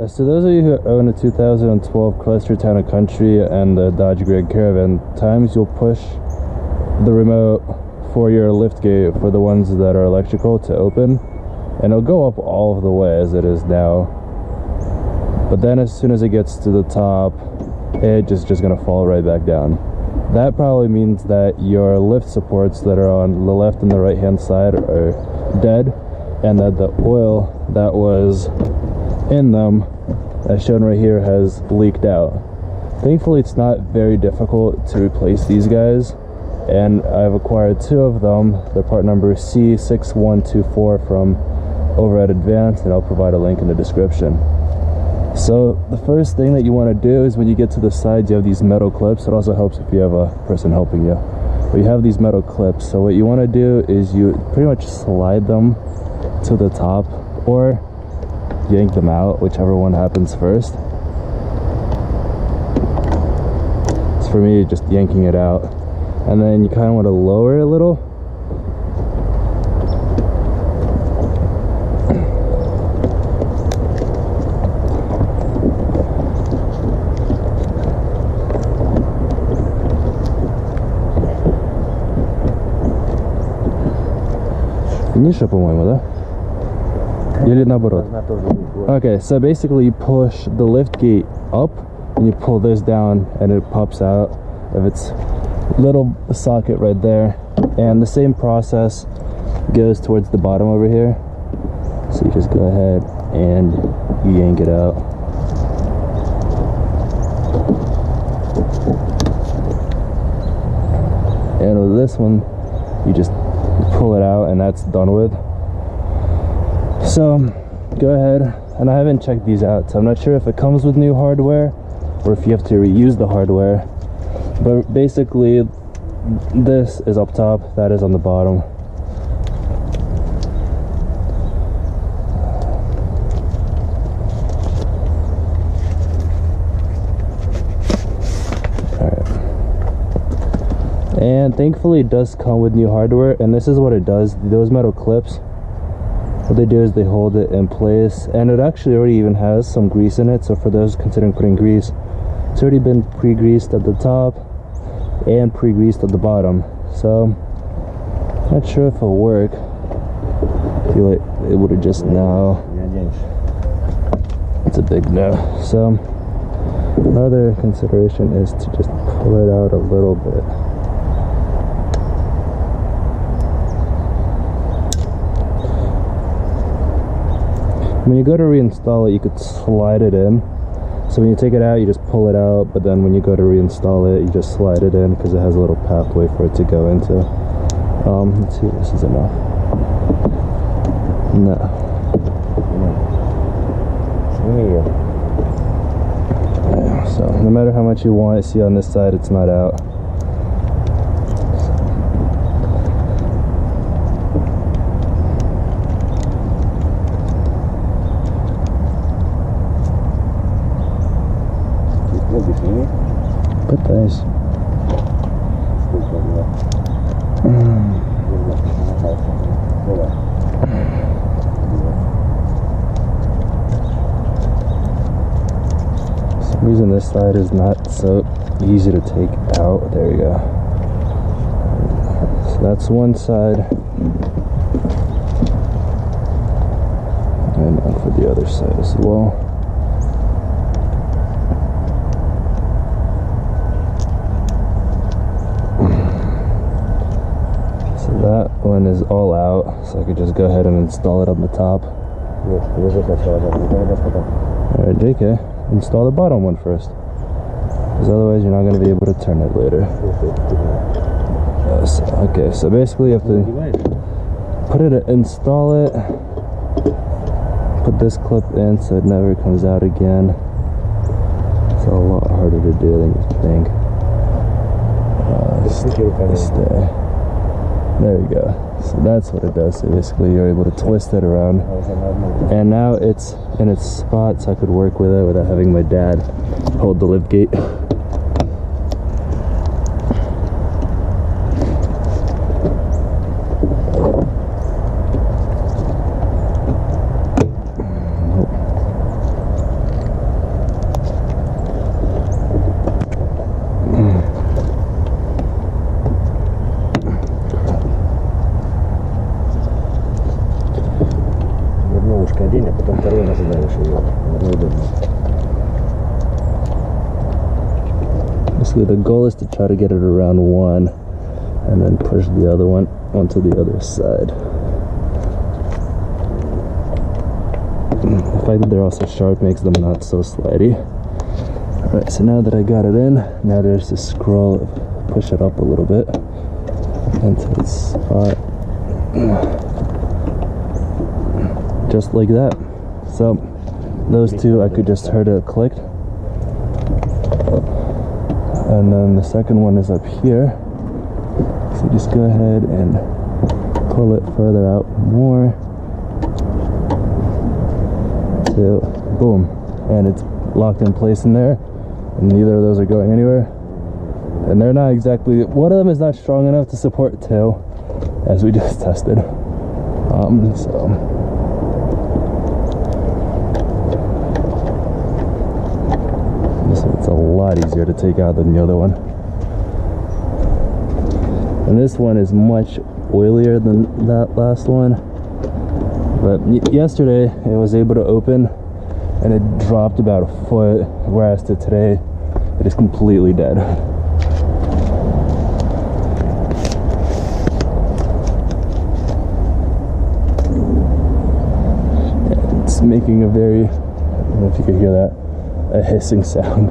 So those of you who own a 2012 Chrysler Town & Country and the Dodge Grand Caravan, times you'll push the remote for your lift gate for the ones that are electrical to open, and it'll go up all of the way as it is now. But then as soon as it gets to the top, it's just gonna fall right back down. That probably means that your lift supports that are on the left and the right hand side are dead, and that the oil that was in them, as shown right here, has leaked out. Thankfully it's not very difficult to replace these guys, and I've acquired 2 of them. Their part number is C6124 from over at Advanced, and I'll provide a link in the description. So the first thing that you want to do is when you get to the sides, you have these metal clips. It also helps if you have a person helping you, but you have these metal clips. So what you want to do is you pretty much slide them to the top or yank them out, whichever one happens first. So for me, just yanking it out, and then you kind of want to lower it a little. Ниже, по-моему, да? Или наоборот? Okay, so basically you push the lift gate up and you pull this down and it pops out of its little socket right there. And the same process goes towards the bottom over here. So you just go ahead and you yank it out. And with this one, you just pull it out and that's done with. So go ahead, and I haven't checked these out, so I'm not sure if it comes with new hardware or if you have to reuse the hardware, but basically this is up top, that is on the bottom. And thankfully it does come with new hardware, and this is what it does. Those metal clips, what they do is they hold it in place, and it actually already even has some grease in it. So for those considering putting grease, it's already been pre-greased at the top and pre-greased at the bottom. So not sure if it'll work. I feel like it would have just no. It's a big no. So another consideration is to just pull it out a little bit. When you go to reinstall it, you could slide it in. So when you take it out, you just pull it out, but then when you go to reinstall it, you just slide it in because it has a little pathway for it to go into. Let's see if this is enough. No. Yeah, so no matter how much you want, see on this side, it's not out. Пытаюсь. For some reason this side is not so easy to take out. There you go. So that's one side. And on for the other side as well. That one is all out, so I could just go ahead and install it on the top. Alright, JK, install the bottom one first, because otherwise you're not going to be able to turn it later. Okay, so basically you have to put it, install it, put this clip in so it never comes out again. It's a lot harder to do than you think. Stay. There you go. So that's what it does. So basically you're able to twist it around, and now it's in its spot, so I could work with it without having my dad hold the lift gate. Колено знаешь ее, неудобно. Basically, the goal is to try to get it around one and then push the other one onto the other side. The fact that they're also sharp makes them not so slidey. Alright, so now that I got it in, now there's this scroll. Push it up a little bit into its spot. Just like that. So, those two I could just heard it clicked. And then the second one is up here. So just go ahead and pull it further out more. So, boom. And it's locked in place in there. And neither of those are going anywhere. And they're not exactly, one of them is not strong enough to support two, as we just tested. It's a lot easier to take out than the other one. And this one is much oilier than that last one. But yesterday it was able to open and it dropped about a foot, whereas today it is completely dead. And it's making a very, I don't know if you could hear that, a hissing sound.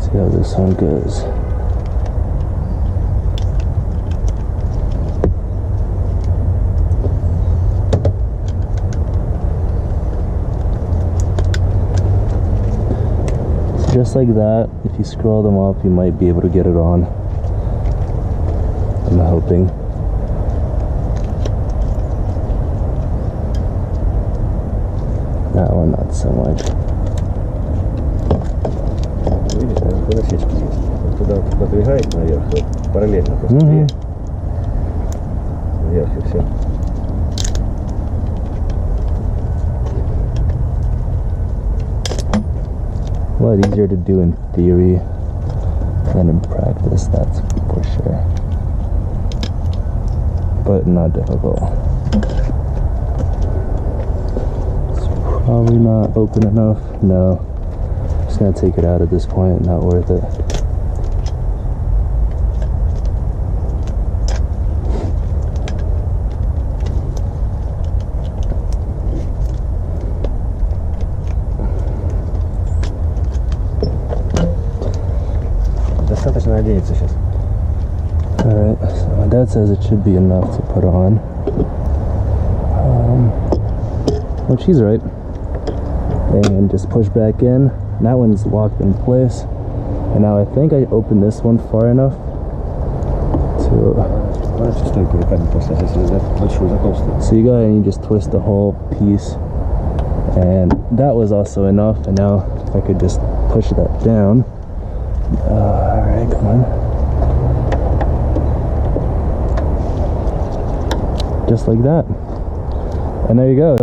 See how this one goes. So just like that, if you scroll them up, you might be able to get it on. I'm hoping. That one, not so much. Видишь, наверное, насечки есть. Он туда подвигает наверх, вот, параллельно просто. Вверх и все. A lot easier to do in theory than in practice, that's for sure. But not difficult. It's probably not open enough. No. Just gonna take it out at this point, not worth it. Достаточно оденется сейчас. Alright, so my dad says it should be enough to put on. Which he's right. And just push back in. That one's locked in place. And now I think I opened this one far enough to... So you go ahead and you just twist the whole piece. And that was also enough. And now if I could just push that down. Alright, come on. Just like that. And there you go.